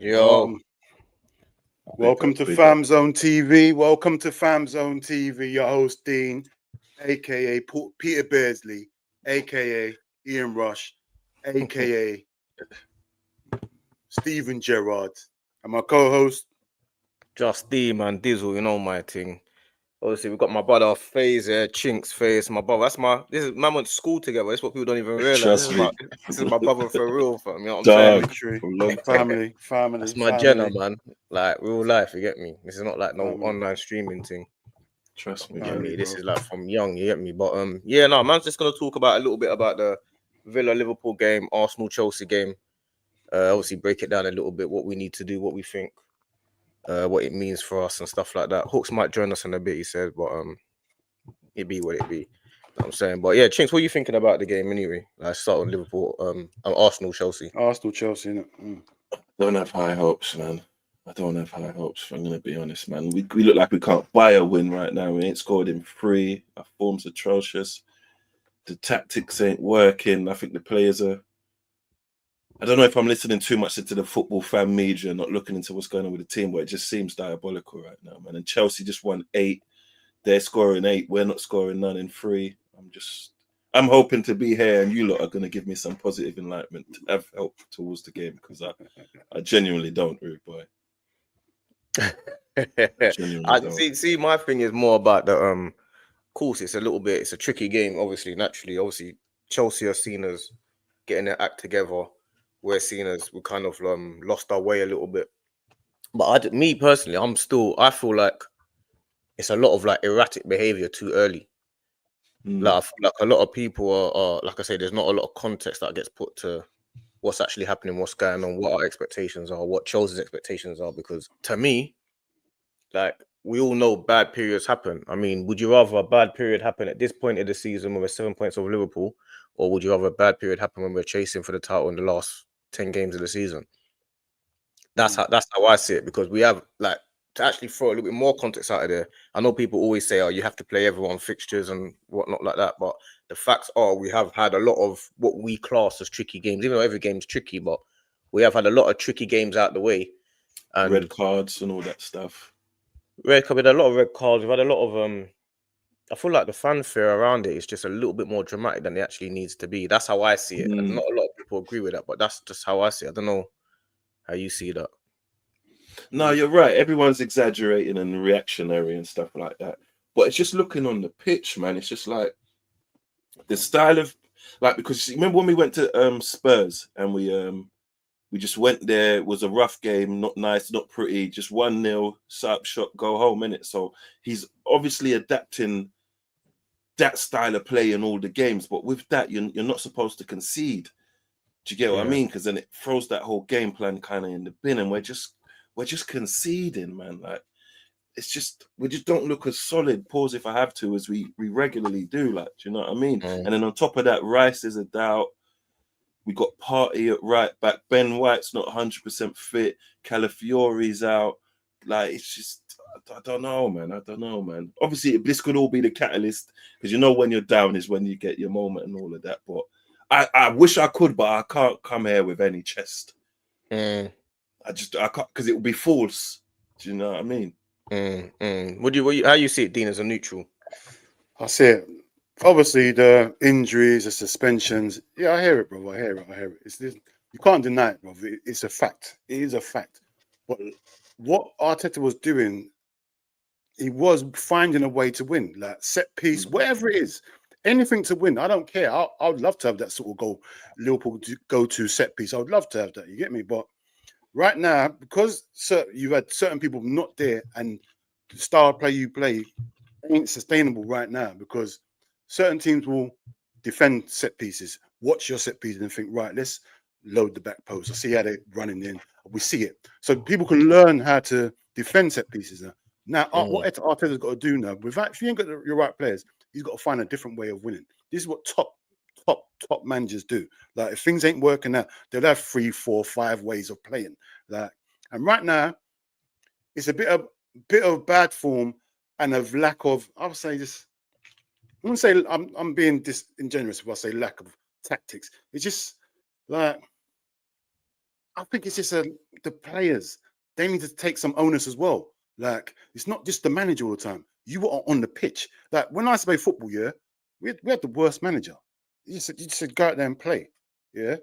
Yo, Welcome to FamZone TV. Welcome to FamZone TV. Your host Dean, aka Peter Beardsley, aka Ian Rush, aka Stephen Gerrard, and my co-host just D man, Dizzle, you know my thing. Obviously, we've got my brother FaZe here, Chinks FaZe, my brother. This is man went to school together. That's what people don't even realize. Trust me. This is my brother for real, fam. You know what I'm saying? family. That's my Jenna, man. Like real life, you get me? This is not like no online streaming thing. Trust me. You get me? This is like from young, you get me? But yeah, no, man's just gonna talk about a little bit about the Villa Liverpool game, Arsenal Chelsea game. Obviously break it down a little bit, what we need to do, what we think, what it means for us and stuff like that. Hooks might join us in a bit, he said, but it be what it be. You know what I'm saying? But yeah, Chinks, what are you thinking about the game anyway? Let's start with Liverpool, Arsenal Chelsea. Chelsea, innit? Don't have high hopes, man. I don't have high hopes, if I'm gonna be honest, man. We look like we can't buy a win right now. We ain't scored in 3. Our form's atrocious. The tactics ain't working. I think the players are. I don't know if I'm listening too much into the football fan media, not looking into what's going on with the team, but it just seems diabolical right now, man. And Chelsea just won 8. They're scoring 8. We're not scoring none in 3. I'm hoping to be here, and you lot are going to give me some positive enlightenment to have help towards the game, because I genuinely don't, rude boy. See, my thing is more about the of course it's a tricky game, obviously Chelsea are seen as getting their act together. We're seen as we kind of lost our way a little bit. But me personally, I feel like it's a lot of like erratic behavior too early. Like I feel like a lot of people are like I say, there's not a lot of context that gets put to what's actually happening, what's going on, what our expectations are, what Chelsea's expectations are. Because to me, like we all know bad periods happen. I mean, would you rather a bad period happen at this point of the season when we're 7 points over Liverpool, or would you rather a bad period happen when we're chasing for the title in the last 10 games of the season? That's how I see it, because we have like to actually throw a little bit more context out of there. I know people always say, "Oh, you have to play everyone fixtures and whatnot like that," but the facts are we have had a lot of what we class as tricky games. Even though every game's tricky, but we have had a lot of tricky games out the way, and red cards and all that stuff. We've had a lot of red cards. We've had a lot of I feel like the fanfare around it is just a little bit more dramatic than it actually needs to be. That's how I see it. And not a lot of people agree with that, but that's just how I see it. I don't know how you see that. No, you're right. Everyone's exaggerating and reactionary and stuff like that. But it's just looking on the pitch, man. It's just like the style of because you remember when we went to Spurs and we just went there. It was a rough game, not nice, not pretty, just 1-0, set up shot, go home, innit? So he's obviously adapting that style of play in all the games. But with that, you're not supposed to concede. Do you get what I mean? Because then it throws that whole game plan kind of in the bin, and we're just conceding, man. Like it's just we just don't look as solid. Pause if I have to, as we regularly do. Like, do you know what I mean? And then on top of that, Rice is a doubt. We got Partey at right back. Ben White's not 100% fit. Calafiori's out. Like it's just I don't know, man. Obviously, this could all be the catalyst, because you know when you're down is when you get your moment and all of that. But I wish I could, but I can't come here with any chest. I can't, because it would be false. Do you know what I mean? How you see it, Dean, as a neutral? I see it. Obviously, the injuries, the suspensions. Yeah, I hear it, bro. I hear it. It's this, you can't deny it, bro. It's a fact. It is a fact. But what Arteta was doing, he was finding a way to win, like set piece, whatever it is, anything to win. I don't care. I would love to have that sort of goal. Liverpool go to set piece. I would love to have that. You get me? But right now, because you had certain people not there, and the style play you play ain't sustainable right now, because certain teams will defend set pieces, watch your set pieces and think, right, let's load the back post. I see how they're running in. We see it. So people can learn how to defend set pieces now. What Arteta's got to do now, if you ain't got your right players, he's got to find a different way of winning. This is what top managers do. Like, if things ain't working out, they'll have 3, 4, 5 ways of playing. Like, and right now, it's a bit of bad form and of lack of, I would say this. I wouldn't say I'm being disingenuous if I say lack of tactics. It's just like I think it's just the players. They need to take some onus as well. Like, it's not just the manager all the time. You are on the pitch. Like, when I used to play football, yeah, we had the worst manager. You said go out there and play. Yeah.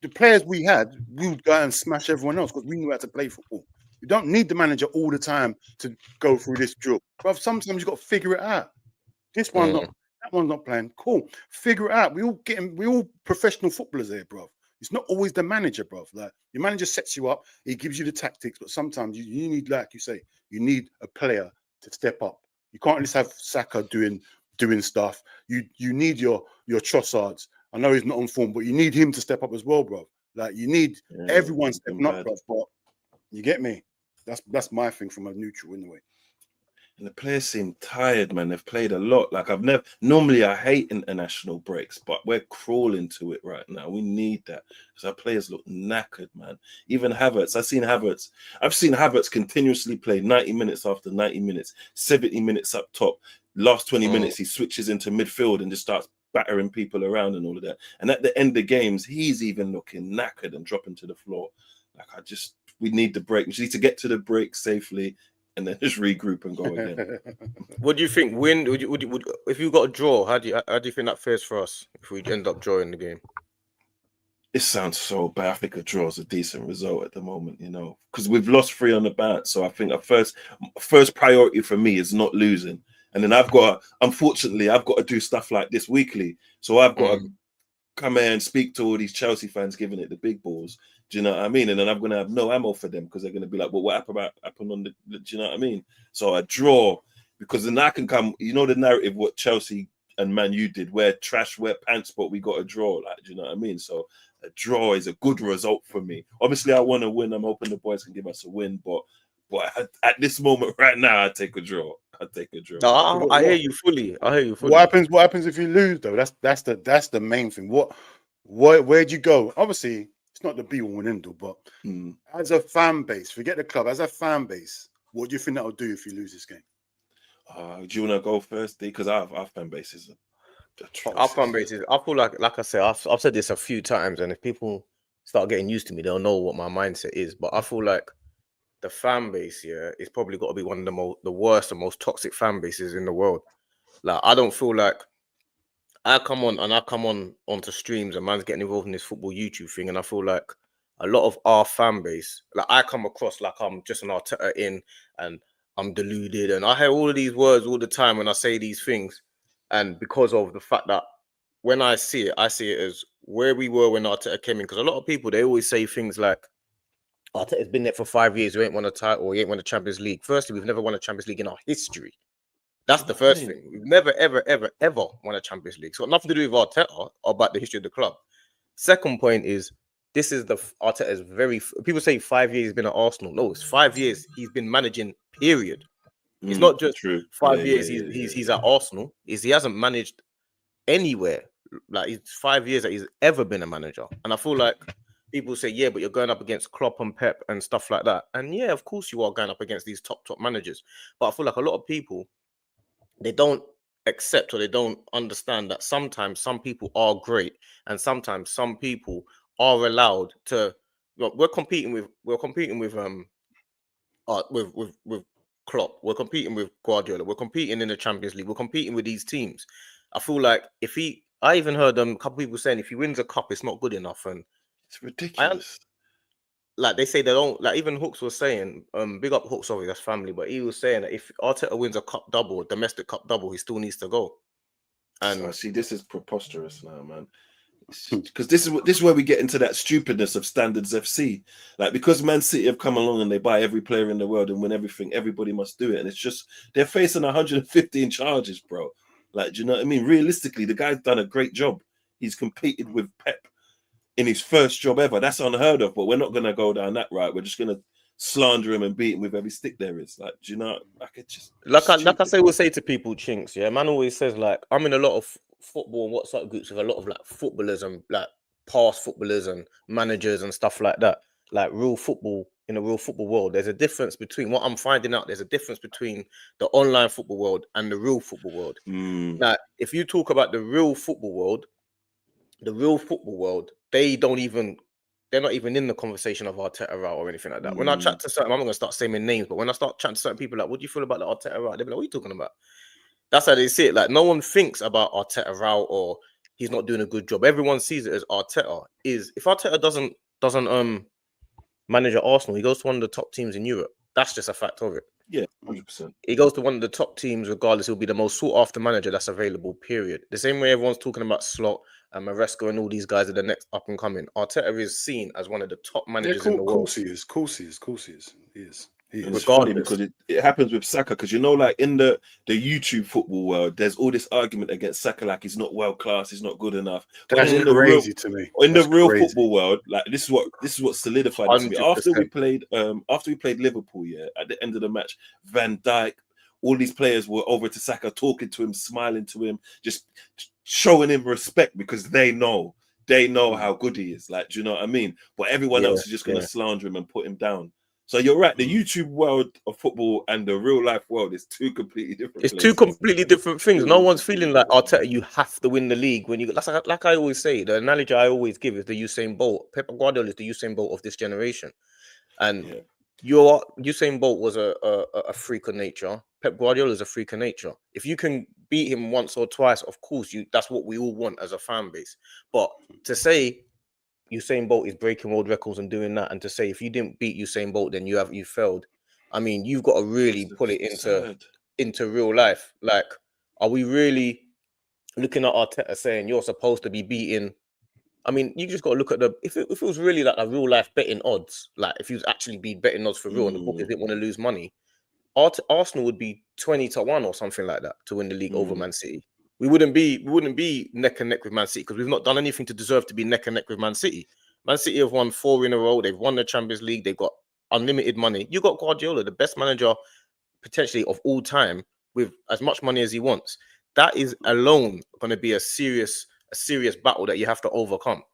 The players we had, we would go out and smash everyone else because we knew how to play football. You don't need the manager all the time to go through this drill. But sometimes you got to figure it out. This one's not, that one's not playing. Cool. Figure it out. We all professional footballers here, bro. It's not always the manager, bro. Like, your manager sets you up, he gives you the tactics, but sometimes you need, like you say, you need a player to step up. You can't just have Saka doing stuff. You need your Trossards. I know he's not on form, but you need him to step up as well, bro. Like, you need everyone stepping up, bro. But you get me? That's my thing from a neutral in the way. And the players seem tired, man. They've played a lot. Like, normally I hate international breaks, but we're crawling to it right now. We need that because our players look knackered, man. Even Havertz, I've seen Havertz continuously play 90 minutes after 90 minutes, 70 minutes up top. Last 20 minutes, he switches into midfield and just starts battering people around and all of that. And at the end of the games, he's even looking knackered and dropping to the floor. Like, we need the break. We just need to get to the break safely and then just regroup and go again. What do you think? If you got a draw, how do you think that fares for us if we end up drawing the game? It sounds so bad. I think a draw is a decent result at the moment, you know, because we've lost 3 on the bounce. So I think our first priority for me is not losing. And then unfortunately, I've got to do stuff like this weekly. So I've got to come here and speak to all these Chelsea fans giving it the big balls. Do you know what I mean? And then I'm going to have no ammo for them because they're going to be like, well, what happened on the, do you know what I mean? So I draw because then I can come, you know, the narrative, what Chelsea and Man U did, wear pants, but we got a draw. Like, do you know what I mean? So a draw is a good result for me. Obviously, I want to win. I'm hoping the boys can give us a win, but at this moment right now, I take a draw. No, I hear you fully. What happens if you lose though? That's the main thing. Where'd you go? Obviously, it's not the be all and end all, but as a fan base, forget the club. As a fan base, what do you think that'll do if you lose this game? Do you want to go first, D? Because our fan base is our fan base is. I feel like I said, I've said this a few times, and if people start getting used to me, they'll know what my mindset is. But I feel like the fan base here is probably got to be one of the worst and most toxic fan bases in the world. Like, I don't feel like I come on onto streams and man's getting involved in this football YouTube thing, and I feel like a lot of our fan base, like, I come across like I'm just an Arteta in and I'm deluded, and I hear all of these words all the time when I say these things, and because of the fact that when I see it as where we were when Arteta came in, because a lot of people, they always say things like, Arteta's been there for 5 years, we ain't won a title, we ain't won a Champions League. Firstly, we've never won a Champions League in our history. That's the first thing. We've never, ever, ever, ever won a Champions League. So nothing to do with Arteta or about the history of the club. Second point is, this is Arteta's people say 5 years he's been at Arsenal. No, it's 5 years he's been managing, period. It's not just 5 years he's at Arsenal. He hasn't managed anywhere. Like, it's 5 years that he's ever been a manager. And I feel like people say, yeah, but you're going up against Klopp and Pep and stuff like that. And yeah, of course you are going up against these top managers. But I feel like a lot of people, they don't accept or they don't understand that sometimes some people are great and sometimes some people are allowed to. We're competing with Klopp. We're competing with Guardiola. We're competing in the Champions League. We're competing with these teams. I feel like I even heard a couple people saying if he wins a cup, it's not good enough, and it's ridiculous. Like, they say they don't, like, even Hooks was saying, big up Hooks, sorry, that's family, but he was saying that if Arteta wins a cup double, domestic cup double, he still needs to go. And so, see, this is preposterous now, man. Because this is where we get into that stupidness of standards FC. Like, because Man City have come along and they buy every player in the world and win everything, everybody must do it. And it's just, they're facing 115 charges, bro. Like, do you know what I mean? Realistically, the guy's done a great job. He's competed with Pep in his first job ever. That's unheard of, but we're not going to go down that route. We're just going to slander him and beat him with every stick there is. Like, do you know? Like, it's just like I say, we'll say to people, chinks, yeah, man always says, like, I'm in a lot of football and WhatsApp groups with a lot of, like, footballers and, like, past footballers and managers and stuff like that. Like, real football, in a real football world, there's a difference between what I'm finding out. There's a difference between the online football world and the real football world. Now, if you talk about the real football world, they don't even they're not even in the conversation of Arteta route or anything like that. When I chat to certain, I'm not going to start saying names, but when I start chatting to certain people, like, what do you feel about the Arteta route? They'll be like, what are you talking about? That's how they see it. Like, no one thinks about Arteta route or he's not doing a good job. Everyone sees it as Arteta is. If Arteta doesn't manage at Arsenal, he goes to one of the top teams in Europe. That's just a fact of it. Yeah, 100%. He goes to one of the top teams, regardless. He'll be the most sought after manager that's available, period. The same way everyone's talking about Slot and Maresca and all these guys are the next up and coming. Arteta is seen as one of the top managers in the world. He is. And it's funny because it happens with Saka, because, you know, like in the YouTube football world, there's all this argument against Saka, like he's not world class, he's not good enough. That's crazy to me. In the real football world, like this is what solidified it to me. 100%. After we played Liverpool, yeah, at the end of the match, Van Dijk, all these players were over to Saka, talking to him, smiling to him, just showing him respect because they know how good he is. Like, do you know what I mean? But everyone else is just going to slander him and put him down. So you're right. The YouTube world of football and the real life world is two completely different. It's two completely different things. No one's feeling like Arteta. You have to win the league when you. That's like I always say. The analogy I always give is the Usain Bolt. Pep Guardiola is the Usain Bolt of this generation, and your Usain Bolt was a freak of nature. Pep Guardiola is a freak of nature. If you can beat him once or twice, of course, that's what we all want as a fan base. But to say Usain Bolt is breaking world records and doing that, and to say if you didn't beat Usain Bolt, then you failed. I mean, you've got to really put it into real life. Like, are we really looking at Arteta saying you're supposed to be beating? I mean, you just got to look at if it was really like a real life betting odds, like if you was actually be betting odds for real, and the bookers didn't want to lose money, Arsenal would be 20-1 or something like that to win the league over Man City. We wouldn't be neck and neck with Man City because we've not done anything to deserve to be neck and neck with Man City. Man City have won 4 in a row. They've won the Champions League. They've got unlimited money. You got Guardiola, the best manager potentially of all time, with as much money as he wants. That is alone going to be a serious battle that you have to overcome.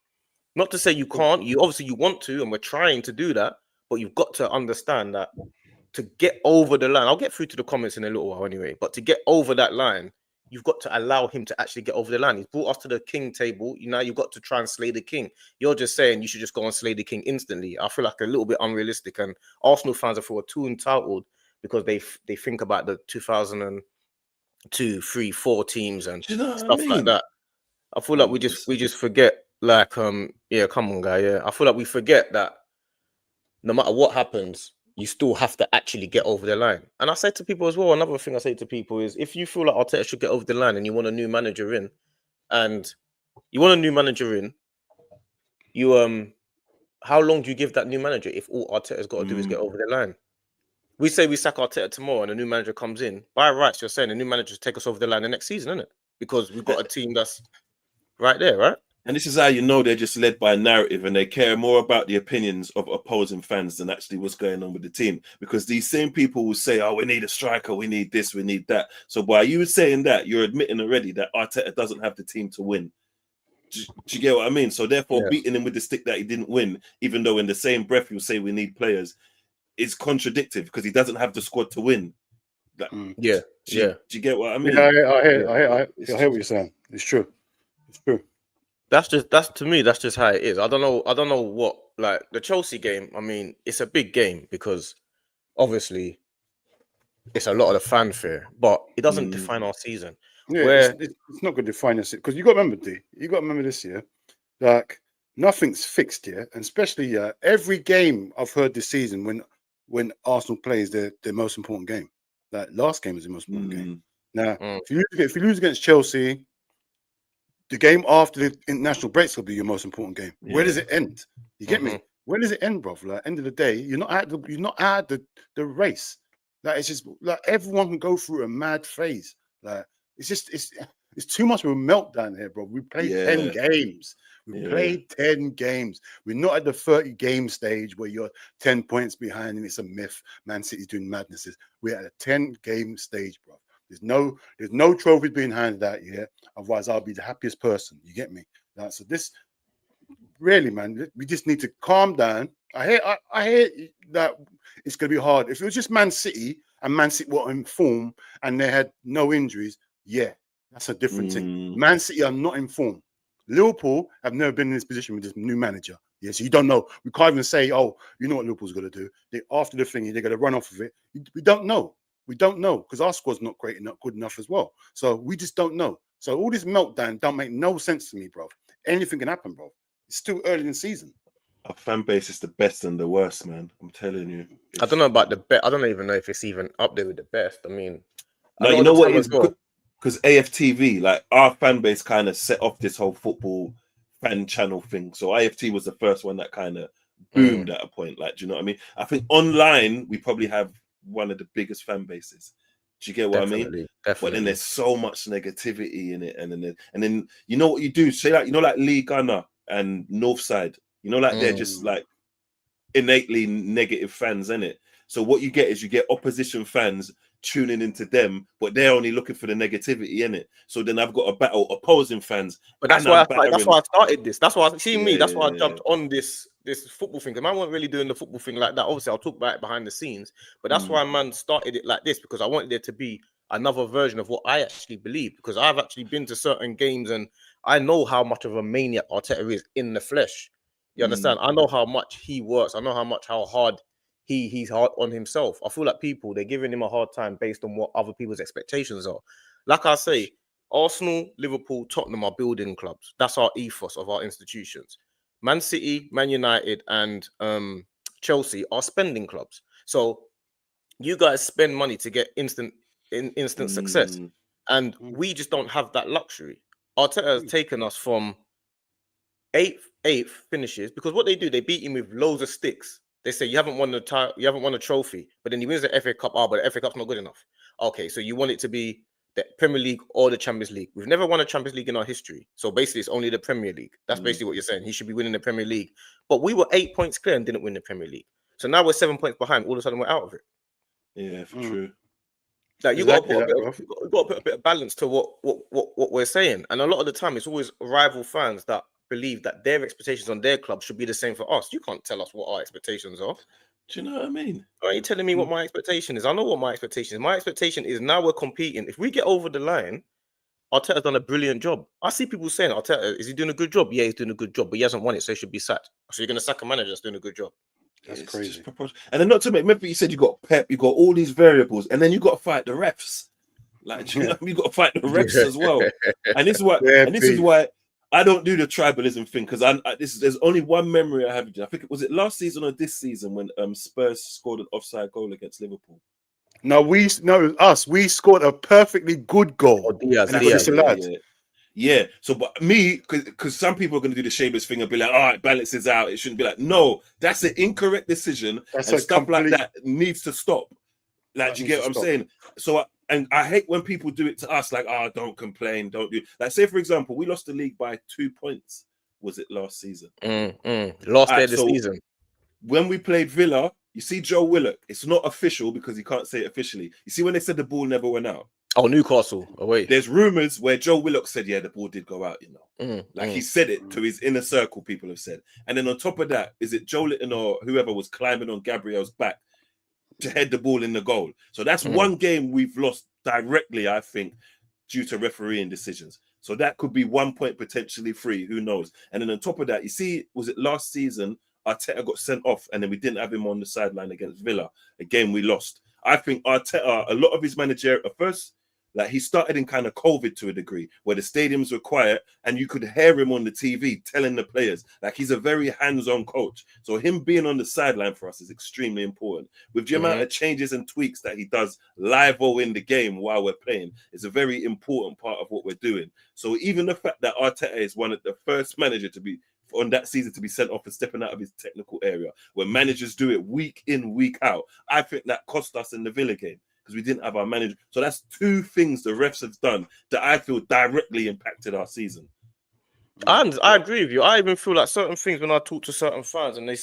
Not to say you can't. You obviously want to, and we're trying to do that. But you've got to understand that to get over the line. I'll get through to the comments in a little while anyway. But to get over that line, you've got to allow him to actually get over the line. He's brought us to the king table. Now you've got to try and slay the king. You're just saying you should just go and slay the king instantly. I feel like a little bit unrealistic. And Arsenal fans are too entitled because they think about the 2002, 3, 4 teams and stuff like that. I feel like we just forget. Like, yeah, come on, guy. Yeah, I feel like we forget that no matter what happens, you still have to actually get over the line. And I say to people as well, another thing I say to people is if you feel like Arteta should get over the line and you want a new manager in, how long do you give that new manager if all Arteta's got to do is get over the line? We say we sack Arteta tomorrow and a new manager comes in. By rights, you're saying the new manager should take us over the line the next season, isn't it? Because we've got a team that's right there, right? And this is how you know they're just led by a narrative and they care more about the opinions of opposing fans than actually what's going on with the team. Because these same people will say, oh, we need a striker, we need this, we need that. So by you saying that, you're admitting already that Arteta doesn't have the team to win. Do you get what I mean? So therefore, beating him with the stick that he didn't win, even though in the same breath you'll say we need players, is contradictive because he doesn't have the squad to win. Like, do you get what I mean? Yeah, I hear what you're saying. It's true. It's true. That's to me, that's just how it is. I don't know what, like the Chelsea game. I mean, it's a big game because obviously it's a lot of the fanfare, but it doesn't define our season. Yeah, it's not going to define us because you got to remember this year, like nothing's fixed yet, and especially every game I've heard this season when Arsenal plays their most important game. Like last game was the most important game. Now, if you lose against Chelsea, the game after the international breaks will be your most important game. Yeah. Where does it end? You get me? Where does it end, bro? Like end of the day, you're not at the race. Like it's just like everyone can go through a mad phase. Like it's too much of a meltdown here, bro. We played 10 games. We played 10 games. We're not at the 30 game stage where you're 10 points behind and it's a myth. Man City's doing madnesses. We're at a 10 game stage, bro. There's no trophies being handed out yet. Otherwise, I'll be the happiest person. You get me? Like, so this really, man, we just need to calm down. I hear that it's going to be hard. If it was just Man City and Man City were in form and they had no injuries, yeah, that's a different thing. Man City are not in form. Liverpool have never been in this position with this new manager. Yeah, so you don't know. We can't even say, oh, you know what Liverpool's going to do. After the thing, they're going to run off of it. We don't know. We don't know because our squad's not great enough, good enough as well. So we just don't know. So all this meltdown don't make no sense to me, bro. Anything can happen, bro. It's still early in the season. Our fan base is the best and the worst, man. I'm telling you. I don't know about the best. I don't even know if it's even up there with the best. I mean, no, you know what it is? Because AFTV, like our fan base kind of set off this whole football fan channel thing. So IFT was the first one that kind of boomed at a point. Like, do you know what I mean? I think online we probably have one of the biggest fan bases. Do you get what I mean? Definitely. But then there's so much negativity in it, and then you know what you do? Say like like Lee Gunner and Northside. You know, like they're just like innately negative fans, innit? So what you get is you get opposition fans tuning into them, but they're only looking for the negativity in it. So then I've got to battle opposing fans. But that's why I started this. That's why that's why I jumped on this football thing. Because man wasn't really doing the football thing like that. Obviously, I'll talk about it behind the scenes. But that's why man started it like this, because I wanted there to be another version of what I actually believe. Because I've actually been to certain games and I know how much of a maniac Arteta is in the flesh. You understand? I know how much he works. I know how hard he's hard on himself. I feel like people, they're giving him a hard time based on what other people's expectations are. Like I say, Arsenal, Liverpool, Tottenham are building clubs. That's our ethos of our institutions. Man City, Man United, and Chelsea are spending clubs. So you guys spend money to get instant success. And we just don't have that luxury. Arteta has taken us from eighth finishes, because what they do, they beat him with loads of sticks. They say you haven't won a trophy, but then he wins the FA Cup. But the FA Cup's not good enough. Okay, so you want it to be the Premier League or the Champions League. We've never won a Champions League in our history. So basically, it's only the Premier League. That's basically what you're saying. He should be winning the Premier League. But we were 8 points clear and didn't win the Premier League. So now we're 7 points behind. All of a sudden, we're out of it. Yeah, for true. Like you got to put a bit of balance to what we're saying. And a lot of the time, it's always rival fans that believe that their expectations on their club should be the same for us. You can't tell us what our expectations are. Do you know what I mean? Are you telling me what my expectation is? I know what my expectation is. My expectation is now we're competing. If we get over the line, Arteta's done a brilliant job. I see people saying, Arteta, is he doing a good job? Yeah, he's doing a good job, but he hasn't won it, so he should be sacked. So you're going to sack a manager that's doing a good job. That's crazy. And then not to make, remember you said you got Pep, you got all these variables, and then you got to fight the refs. Like, you know, you got to fight the refs as well. And this is why I don't do the tribalism thing, because there's only one memory I have. I think it last season or this season when Spurs scored an offside goal against Liverpool. No, we scored a perfectly good goal. Yeah. So, but me, because some people are going to do the Shabers thing and be like, "Oh, it balances out. It shouldn't be like." No, that's an incorrect decision. That's and stuff like that needs to stop. Like, do you get what I'm saying? So, and I hate when people do it to us, like, "Oh, don't complain, don't do." Like, say for example, we lost the league by 2 points. Was it last season? Last day of the season. When we played Villa, you see Joe Willock. It's not official because he can't say it officially. You see when they said the ball never went out. Oh, Newcastle away. There's rumors where Joe Willock said, "Yeah, the ball did go out." You know, he said it to his inner circle. People have said, and then on top of that, is it Joe Litton or whoever was climbing on Gabriel's back to head the ball in the goal? So that's one game we've lost directly, I think, due to refereeing decisions. So that could be 1 point, potentially 3. Who knows? And then on top of that, you see, was it last season? Arteta got sent off, and then we didn't have him on the sideline against Villa. A game we lost. I think Arteta, a lot of his manager at first, like he started in kind of COVID to a degree, where the stadiums were quiet and you could hear him on the TV telling the players. Like he's a very hands-on coach. So him being on the sideline for us is extremely important. With the amount of changes and tweaks that he does live or in the game while we're playing, is a very important part of what we're doing. So even the fact that Arteta is one of the first manager to be on that season to be sent off and stepping out of his technical area, where managers do it week in, week out, I think that cost us in the Villa game because we didn't have our manager. So that's 2 things the refs have done that I feel directly impacted our season. And I agree with you. I even feel like certain things when I talk to certain fans and when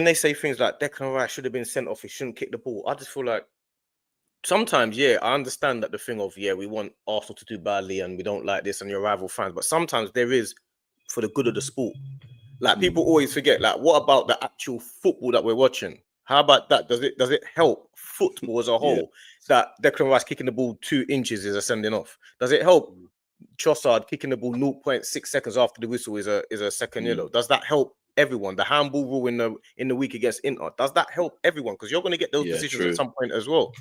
they say things like Declan Rice should have been sent off, he shouldn't kick the ball. I just feel like sometimes, I understand that the thing of, we want Arsenal to do badly and we don't like this and your rival fans, but sometimes there is for the good of the sport. Like people always forget, like, what about the actual football that we're watching? How about that? Does it help football as a whole that Declan Rice kicking the ball 2 inches is a sending off? Does it help Trossard kicking the ball 0.6 seconds after the whistle is a second yellow? Does that help everyone? The handball rule in the week against Inter, does that help everyone? Because you're going to get those decisions at some point as well.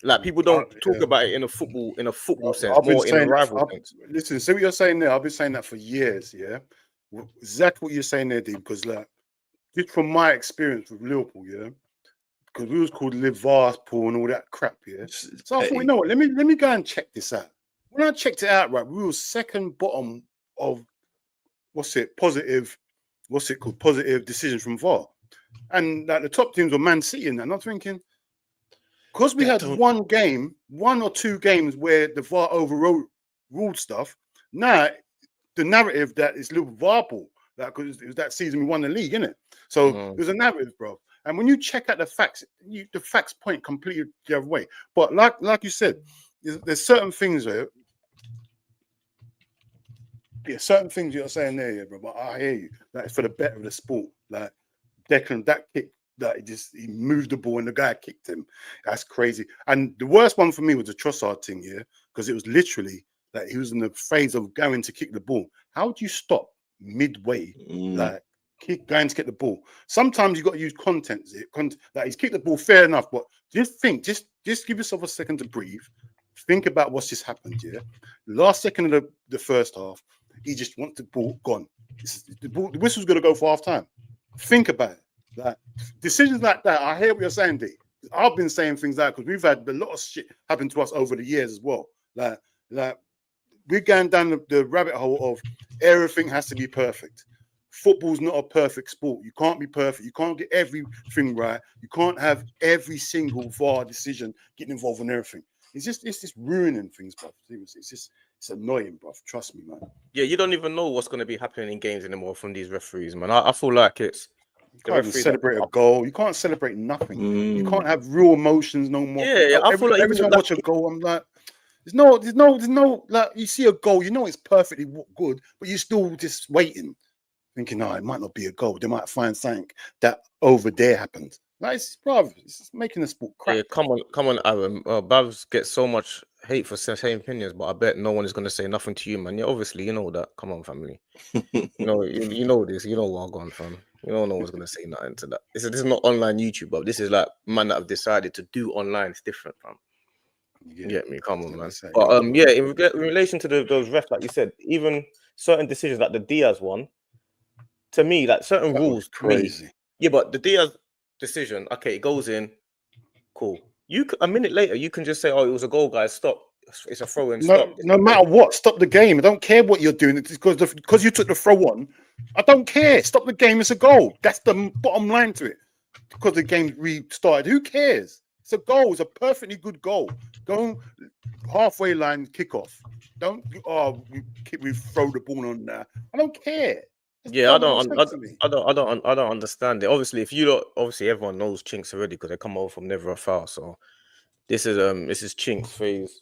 Like, people don't talk about it in a football sense, more in a rival sense. Listen, see what you're saying there. I've been saying that for years. Yeah, exactly what you're saying there, Dean. Because like, just from my experience with Liverpool, yeah, because we was called Liverpool and all that crap, yeah. So I thought, you know what? Let me go and check this out. When I checked it out, right, we were second bottom of positive decisions from VAR, and like the top teams were Man City, and I'm thinking, because we had one or two games where the VAR overruled stuff. Now the narrative that it's Liverpool, because it was that season we won the league, innit? So there's a narrative, bro. And when you check out the facts, the facts point completely the other way. But like you said, there's certain things there. Yeah, certain things you're saying there, yeah, bro. But I hear you. Like, it's for the better of the sport. Like Declan, that kick, that he moved the ball and the guy kicked him. That's crazy. And the worst one for me was the Trossard thing, yeah, because it was literally like he was in the phase of going to kick the ball. How do you stop midway, like going to get the ball? Sometimes you got to use content. Like, he's kicked the ball, fair enough, but just give yourself a second to breathe. Think about what's just happened here. Last second of the first half, he just wants the ball gone. The whistle's going to go for half time. Think about it. Like, decisions like that, I hear what you're saying, D. I've been saying things like, because we've had a lot of shit happen to us over the years as well. Like we're going down the rabbit hole of everything has to be perfect. Football's not a perfect sport. You can't be perfect. You can't get everything right. You can't have every single VAR decision getting involved in everything. It's just ruining things, bro. It's annoying, bro. Trust me, man. Yeah, you don't even know what's going to be happening in games anymore from these referees, man. I feel like it's you can't even celebrate a goal. You can't celebrate nothing. You can't have real emotions no more. Yeah, I feel like every time I watch a goal, I'm like, there's no like, you see a goal, you know it's perfectly good, but you're still just waiting, thinking, it might not be a goal. They might find something that over there happened. Like, it's making the sport crap. Yeah, come on, Aaron. Babs gets so much hate for saying opinions, but I bet no one is going to say nothing to you, man. Yeah, obviously, you know that. Come on, family. you know this. You know what I'm going from. You know, no one's going to say nothing to that. This is not online YouTube, but this is like man that have decided to do online. It's different, fam. You get me? Come on, man. But yeah, in relation to those refs, like you said, even certain decisions like the Diaz one, to me, like certain rules, crazy. Yeah, but the Diaz decision, okay, it goes in, cool. A minute later, you can just say, "Oh, it was a goal, guys. Stop. It's a throw in. Stop." No matter what, stop the game. I don't care what you're doing. It's because you took the throw on. I don't care. Stop the game. It's a goal. That's the bottom line to it. Because the game restarted, who cares? It's a goal. It's a perfectly good goal. Go halfway line, kick off. Don't we throw the ball on there. I don't care. Yeah, I don't understand it. Obviously, everyone knows Chinks already because they come over from Never a Foul. So this is Chinks phase.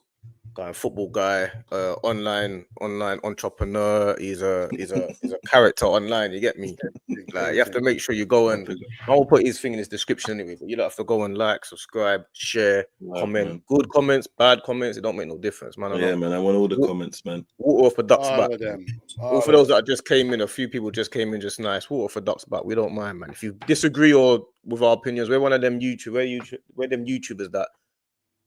Football guy, online entrepreneur. He's a character online. You get me? Like, you have to make sure you go and I will put his thing in his description anyway. But you don't have to go and like, subscribe, share, comment. Man. Good comments, bad comments. It don't make no difference, man. Man. I want all the comments, man. Water for ducks back. All for those that just came in. A few people just came in just nice. Water for ducks back. We don't mind, man. If you disagree or with our opinions, we're one of them we're them YouTubers that.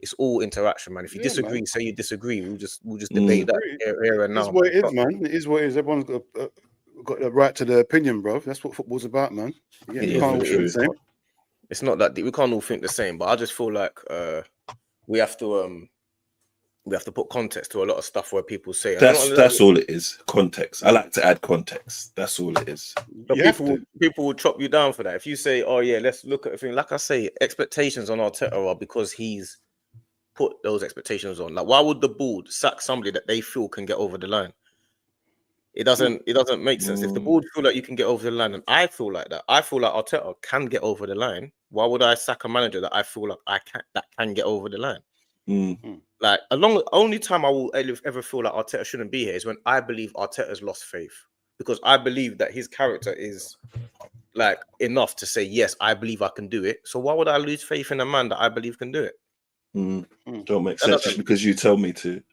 It's all interaction, man. If you disagree, say you disagree. We'll just debate that here and now. It's what it is, man. It is what it is. Everyone's got the right to their opinion, bro. That's what football's about, man. Yeah, you can't all think the same. It's not that deep. We can't all think the same, but I just feel like we have to put context to a lot of stuff where people say that's all it is. Context. I like to add context. That's all it is. People will chop you down for that. If you say, "Oh yeah, let's look at a thing," like I say, expectations on Arteta are because he's put those expectations on. Like, why would the board sack somebody that they feel can get over the line? It doesn't make sense. If the board feel like you can get over the line, and I feel like that, I feel like Arteta can get over the line. Why would I sack a manager that I feel like can get over the line? Like, only time I will ever feel like Arteta shouldn't be here is when I believe Arteta's lost faith, because I believe that his character is like enough to say, yes, I believe I can do it. So why would I lose faith in a man that I believe can do it? Don't make sense just because you tell me to.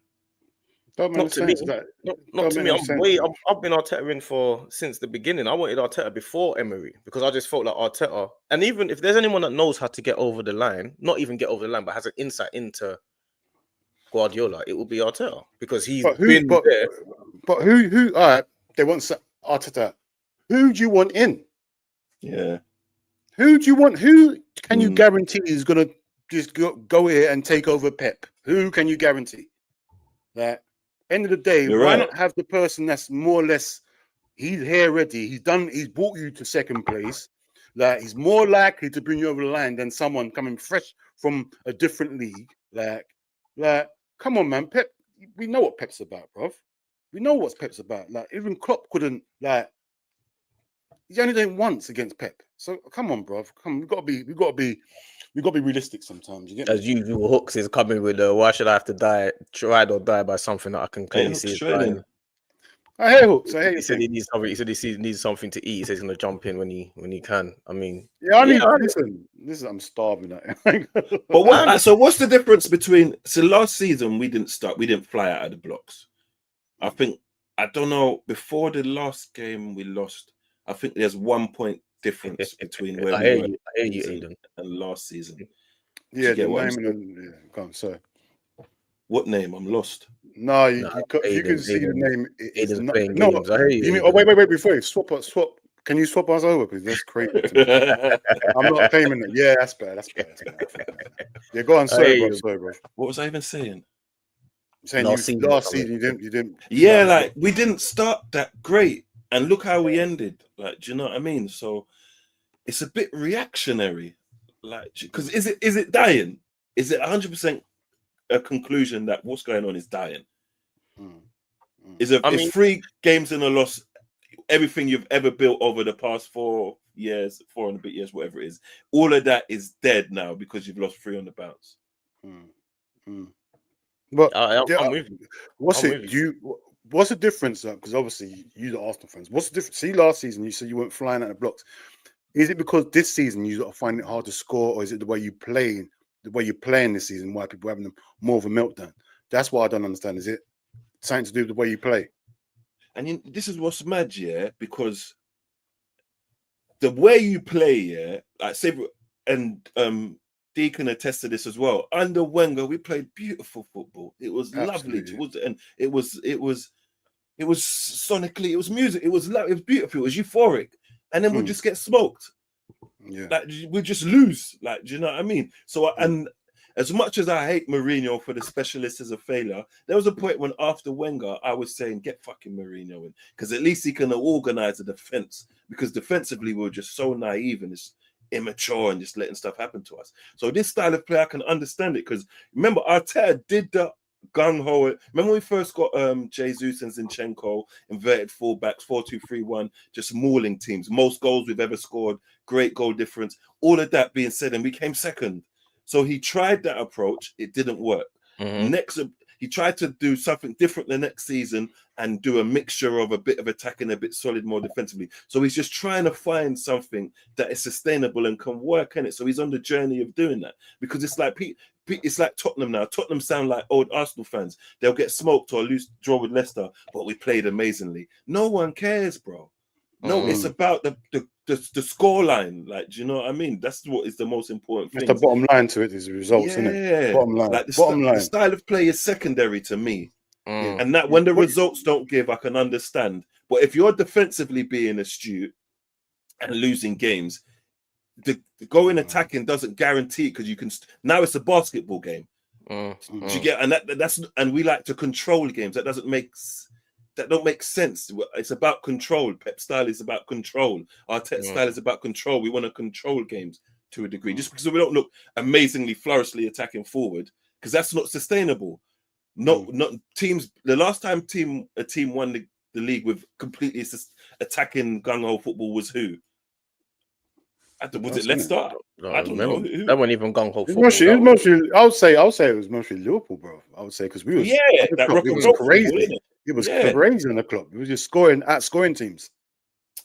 Don't make Not no to me. sense. Like, Not don't to make me. no sense, bro. I've been Arteta in for since the beginning. I wanted Arteta before Emery because I just felt like Arteta. And even if there's anyone that knows how to get over the line, not even get over the line, but has an insight into Guardiola, it will be Arteta because he's But who? been there. But who? All right, they want Arteta. Who do you want in? Yeah. Who do you want? Who can you Mm. guarantee is gonna just go here and take over Pep? Who can you guarantee? That end of the day, You're why right. not have the person that's more or less he's here ready? He's brought you to second place. Like he's more likely to bring you over the line than someone coming fresh from a different league. Like, come on, man, Pep. We know what Pep's about, bruv. We know what Pep's about. Like even Klopp couldn't he only did it once against Pep. So come on, bruv. Come, we gotta be realistic sometimes. You get me? As usual, Hooks is coming with why should I have to die, tried or die by something that I can clearly see is dying. I hear Hooks. I hear you. He said he needs something. He said he needs something to eat. He says he's gonna jump in when he can. I mean, listen. I'm starving. But what? So what's the difference between? So last season we didn't fly out of the blocks. I don't know. Before the last game we lost, I think there's 1 point difference between where we were Aiden. and last season. Yeah, the name go on, sorry. What name? I'm lost. No, you can see the name. Aiden's not, playing no, games. I hear you. You mean, wait, before you swap. Can you swap us over? Because that's crazy. I'm not claiming it. Yeah, that's better. That's better. Yeah, go on. Sorry, bro. What was I even saying? I'm saying last season you didn't. Yeah, like we didn't start that great, and look how we ended. Like, do you know what I mean? So it's a bit reactionary. Like, because is it dying? Is it 100% a conclusion that what's going on is dying? Is 3 games in a loss everything you've ever built over the past 4 and a bit years, whatever it is, all of that is dead now because you've lost 3 on the bounce? But I'm with you. What's the difference? Because obviously you the Arsenal fans. What's the difference? See, last season you said you weren't flying out the blocks. Is it because this season you got to find it hard to score, or is it the way you're playing this season why people are having more of a meltdown? That's what I don't understand. Is it something to do with the way you play? And this is what's mad, yeah, because the way you play, yeah, like say, and Deacon attest to this as well. Under Wenger, we played beautiful football. It was lovely towards the end. It was sonically, it was music, it was beautiful, it was euphoric, and then we'd just get smoked. Yeah, like we just lose. Like, do you know what I mean? So, and as much as I hate Mourinho for the specialist as a failure, there was a point when after Wenger, I was saying, get fucking Mourinho in, because at least he can organize a defense. Because defensively, we were just so naive and just immature and just letting stuff happen to us. So this style of play, I can understand it, because remember, Arteta did the gung-ho. Remember when we first got Jesus and Zinchenko, inverted fullbacks, 4-2-3-1, just mauling teams. Most goals we've ever scored, great goal difference. All of that being said, and we came second. So he tried that approach. It didn't work. Next, he tried to do something different the next season and do a mixture of a bit of attacking, a bit solid, more defensively. So he's just trying to find something that is sustainable and can work in it. So he's on the journey of doing that, because it's like it's like Tottenham now. Tottenham sound like old Arsenal fans. They'll get smoked or draw with Leicester, but we played amazingly. No one cares, bro. No, it's about the score line. Like, do you know what I mean? That's what is the most important thing. The bottom line to it is the results, isn't it? Bottom line. Like the style of play is secondary to me. And that when the results don't give, I can understand. But if you're defensively being astute and losing games, the going attacking doesn't guarantee, because you can now it's a basketball game. Do you get? And that's and we like to control games. That don't make sense. It's about control. Pep style is about control. Arteta style is about control. We want to control games to a degree, just because we don't look amazingly flourishly attacking forward, because that's not sustainable. Not teams. The last time a team won the league with completely attacking gung-ho football was who? Was it Leicester? I don't know. That wasn't even gung-ho football. I would say it was mostly Liverpool, bro. I would say, because we was that rock and roll crazy. Football, it was crazy in the club. We were just scoring teams.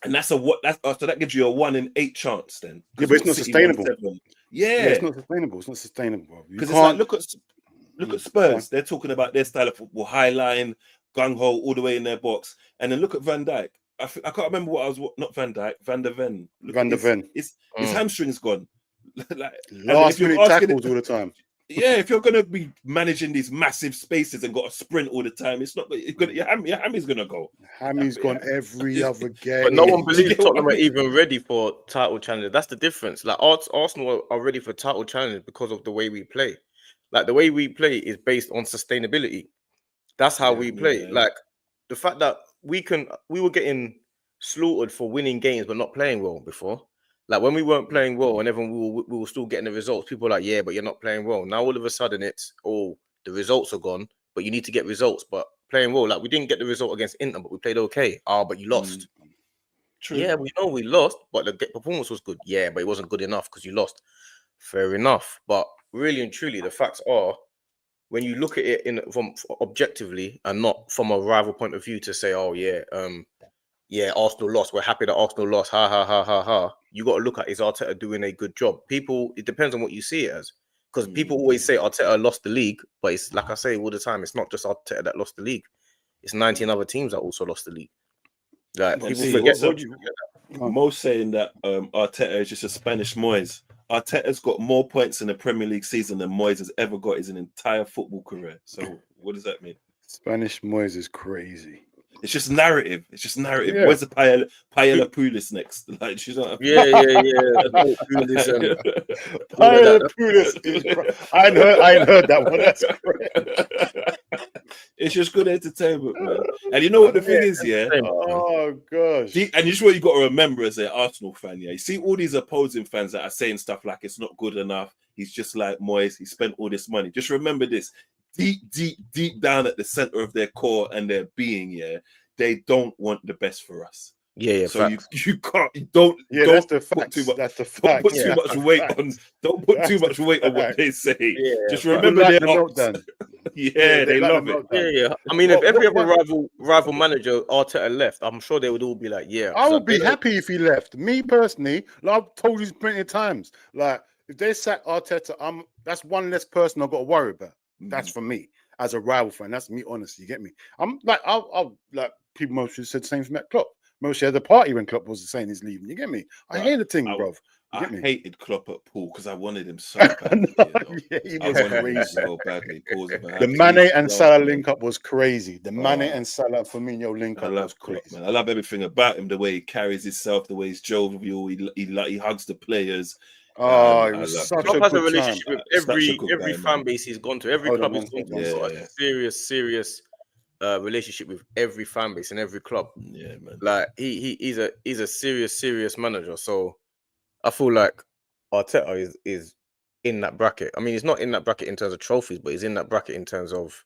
And so that gives you a 1 in 8 chance then. Yeah, but it's not sustainable. Yeah, it's not sustainable. It's not sustainable, bro. Because it's like, look at Look at Spurs. They're talking about their style of football, high line, gung ho, all the way in their box. And then look at Van Dijk. I can't remember what I was. Not Van Dijk, Van der Ven. Van der Ven. His hamstring's gone. Like, last minute tackles all the time. Yeah, if you're gonna be managing these massive spaces and got to sprint all the time, it's not. Your hammy's gonna go. Hammy's gone every other game. But no one believes Tottenham are even ready for title challenges. That's the difference. Like Arsenal are ready for title challenges because of the way we play. Like the way we play is based on sustainability. That's how we play. Yeah. Like the fact that we were getting slaughtered for winning games but not playing well before. Like when we weren't playing well and everyone we were still getting the results. People were like, yeah, but you're not playing well. Now all of a sudden it's the results are gone, but you need to get results. But playing well, like we didn't get the result against Inter, but we played okay. But you lost. True. Yeah, we know we lost, but the performance was good. Yeah, but it wasn't good enough because you lost. Fair enough. But really and truly, the facts are, when you look at it from objectively and not from a rival point of view to say, oh yeah, Arsenal lost. We're happy that Arsenal lost. Ha ha ha ha ha. You got to look at, is Arteta doing a good job? It depends on what you see it as. Because people always say Arteta lost the league, but it's like I say all the time, it's not just Arteta that lost the league. It's 19 other teams that also lost the league. Like people forget. Most saying that Arteta is just a Spanish Moyes. Arteta's got more points in the Premier League season than Moyes has ever got his entire football career. So what does that mean? Spanish Moyes is crazy. It's just narrative. Yeah. Where's the Paella Pulis next? Like she's not. Yeah. Paella Pulis is. I ain't heard that one. That's great. It's just good entertainment, man. And you know what the thing is, yeah. Oh gosh. And just what you got to remember as an Arsenal fan, yeah. You see all these opposing fans that are saying stuff like it's not good enough. He's just like Moyes. He spent all this money. Just remember this. Deep down at the center of their core and their being, yeah, they don't want the best for us. Yeah. So you don't. That's the fact. That's the fact. Don't put too much weight on. Don't put too much weight on what they say. Yeah. Just remember their meltdown. Yeah, they love it. Yeah. I mean, if every other rival manager Arteta left, I'm sure they would all be like, yeah. I would be happy if he left. Me personally, like I've told you plenty of times, like if they sack Arteta, that's one less person I've got to worry about. That's for me as a rival fan. That's me, honestly. You get me? I'm like, I'll like people mostly said the same from that Klopp. Mostly had the party when Klopp was saying he's leaving. You get me? I hate the thing, bro. I hated Klopp at Pool because I wanted him so badly. Yeah, he was crazy. So badly. The Mane and Salah link up was crazy. The Mane and Salah Firmino link up was crazy. Klopp, man. I love everything about him. The way he carries himself, the way he's jovial. He hugs the players. It was such Klopp a has good a relationship time. with every fan base he's gone to. Every club he's gone to. He's got a serious relationship with every fan base and every club. Yeah, man. Like he's a serious manager. So I feel like Arteta is in that bracket. I mean, he's not in that bracket in terms of trophies, but he's in that bracket in terms of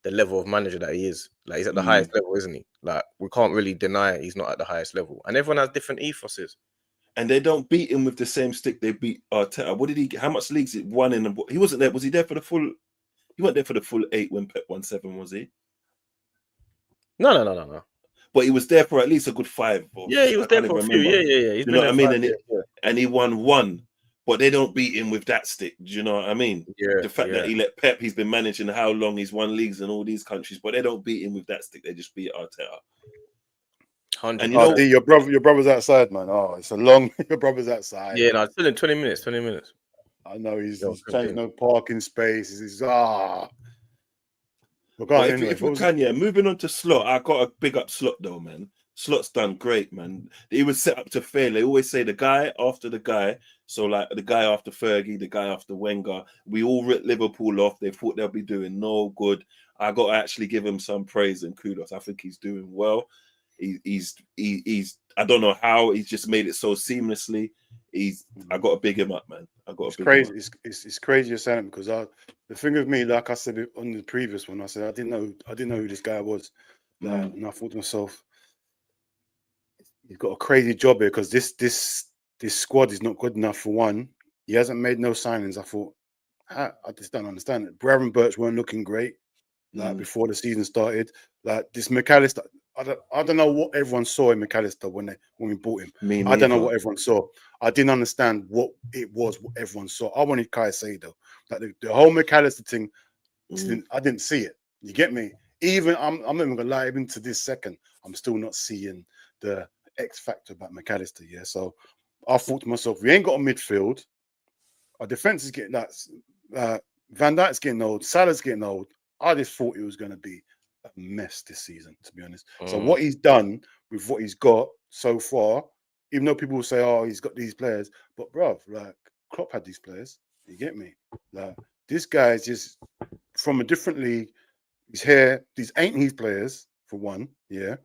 the level of manager that he is. Like he's at the highest level, isn't he? Like we can't really deny he's not at the highest level. And everyone has different ethoses. And they don't beat him with the same stick they beat Arteta. What did he get? How much leagues it won in? He wasn't there. Was he there for the full? He wasn't there for the full 8 when Pep won 7, was he? No. But he was there for at least a good 5. Yeah, he was there for a few. Yeah. You know what I mean? And he won 1. But they don't beat him with that stick. Do you know what I mean? Yeah. The fact that he let Pep, he's been managing how long, he's won leagues in all these countries, but they don't beat him with that stick. They just beat Arteta. 100%. And you know, your brother's outside, man. Oh, it's a long. Your brother's outside. Yeah, no, it's still in 20 minutes. 20 minutes. I know he's changed no parking space. He's But if we can, moving on to Slot, I got a big up Slot though, man. Slot's done great, man. He was set up to fail. They always say the guy after the guy. So like the guy after Fergie, the guy after Wenger. We all ripped Liverpool off. They thought they'll be doing no good. I got to actually give him some praise and kudos. I think he's doing well. He's I don't know how he's just made it so seamlessly. I got to big him up, man. It's crazy. It's crazy you're saying it because the thing with me, like I said on the previous one, I said I didn't know who this guy was. And I thought to myself, he's got a crazy job here because this squad is not good enough for one. He hasn't made no signings. I thought I just don't understand it. Brown and Birch weren't looking great before the season started. Like this McAllister, I don't know what everyone saw in McAllister when we bought him. I don't know what everyone saw. I didn't understand what it was. What everyone saw. I wanted Caicedo. Like the whole McAllister thing I didn't see it. You get me? Even I'm not even gonna lie. Even to this second, I'm still not seeing the X factor about McAllister. Yeah, so I thought to myself, we ain't got a midfield. Our defense is getting that. Van Dijk's getting old. Salah's getting old. I just thought it was going to be a mess this season, to be honest. So what he's done with what he's got so far, even though people will say, "Oh, he's got these players," but bruv, like Klopp had these players. You get me? Like this guy is just from a different league. He's here. These ain't his players for one, yeah,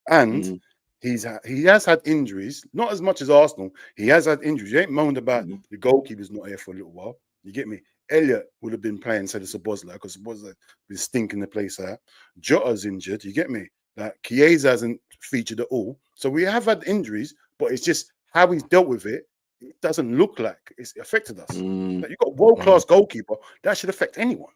and he has had injuries. Not as much as Arsenal. He has had injuries. You ain't moaned about the goalkeeper's not here for a little while. You get me? Elliot would have been playing instead of Szoboszlai because Szoboszlai been stinking the place out. Jota's injured. You get me? Like Chiesa hasn't featured at all. So we have had injuries, but it's just how he's dealt with it. It doesn't look like it's affected us. Like you've got world-class goalkeeper. That should affect anyone.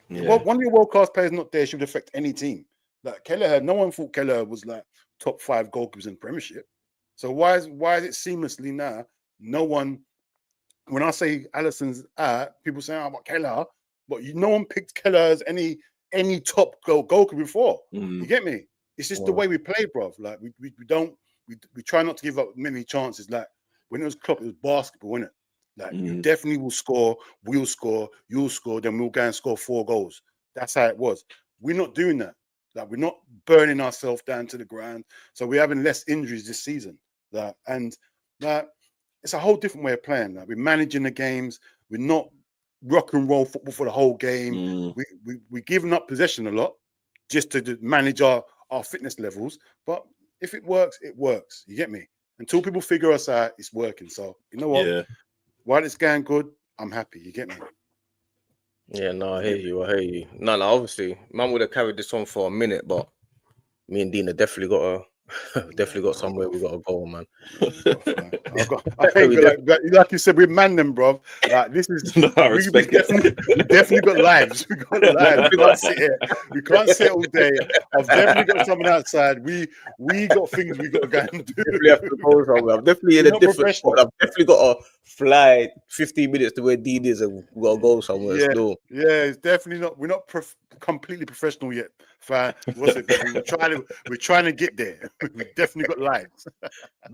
Yeah. Well, one of your world-class players not there should affect any team. Like Kelleher, no one thought Kelleher was like top 5 goalkeepers in the Premiership. So why is it seamlessly now? No one. When I say Alisson's out, people say, "Oh, about Kelleher," but no one picked Kelleher as any top goalkeeper before. You get me? It's just the way we play, bro. Like we try not to give up many chances. Like when it was Klopp, it was basketball, wasn't it? Like you definitely will score, we'll score, you'll score, then we'll go and score 4 goals. That's how it was. We're not doing that. Like we're not burning ourselves down to the ground. So we're having less injuries this season. It's a whole different way of playing. Like we're managing the games. We're not rock and roll football for the whole game. We're giving up possession a lot just to manage our fitness levels. But if it works, it works. You get me? Until people figure us out, it's working. So you know what? Yeah. While it's going good, I'm happy. You get me? Yeah, no, I hear you. No, obviously, man would have carried this on for a minute, but me and Dina definitely got somewhere we got to go, man. Like you said, we're man them, bro. Like this is No, I respect it. We definitely got lives. We got lives. We can't sit here. We can't sit all day. I've definitely got someone outside. We got things we got to go and do. Definitely have to go somewhere. I'm definitely in a different spot. I've definitely got to fly 15 minutes to where Dean is, and we got to go somewhere. Still. Yeah, it's definitely not. We're not completely professional yet. What's it? We're trying to get there. We definitely got lives.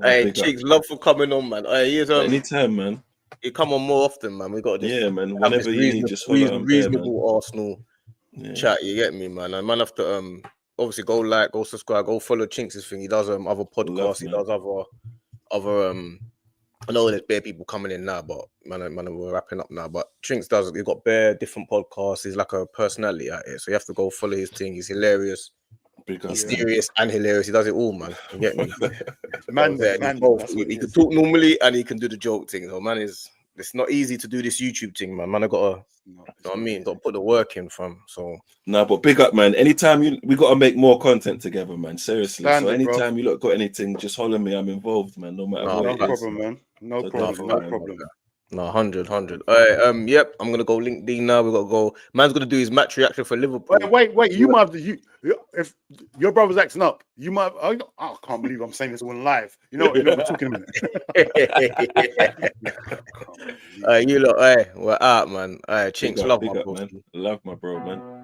Hey, Cheeks, love for coming on, man. Anytime, man. You come on more often, man. We got this. Yeah, man. Whenever you need, just reasonable Arsenal chat. You get me, man. And man, have to obviously go subscribe, go follow Chinks' thing. He does other podcasts. He does other I know there's bare people coming in now, but man, we're wrapping up now. But Trinks he's got bare different podcasts. He's like a personality out here. So you have to go follow his thing. He's hilarious. He's serious and hilarious. He does it all, man. You get me? He can talk normally and he can do the joke thing. So man, it's not easy to do this YouTube thing, man. Man, I gotta, you know what I mean? Gotta put the work in from. So but big up, man. Anytime we gotta make more content together, man. Seriously. So anytime you look got anything, just holler me. I'm involved, man. No matter what. No problem, man. No problem. No, 100. All right, yep. I'm gonna go link Dean now. We gotta go. Man's gonna do his match reaction for Liverpool. Wait. You might have to. If your brother's acting up, you might. I can't believe I'm saying this one live. You know, we're talking a minute. You lot, we're out, man. Chinks, love my bro. Love my bro, man.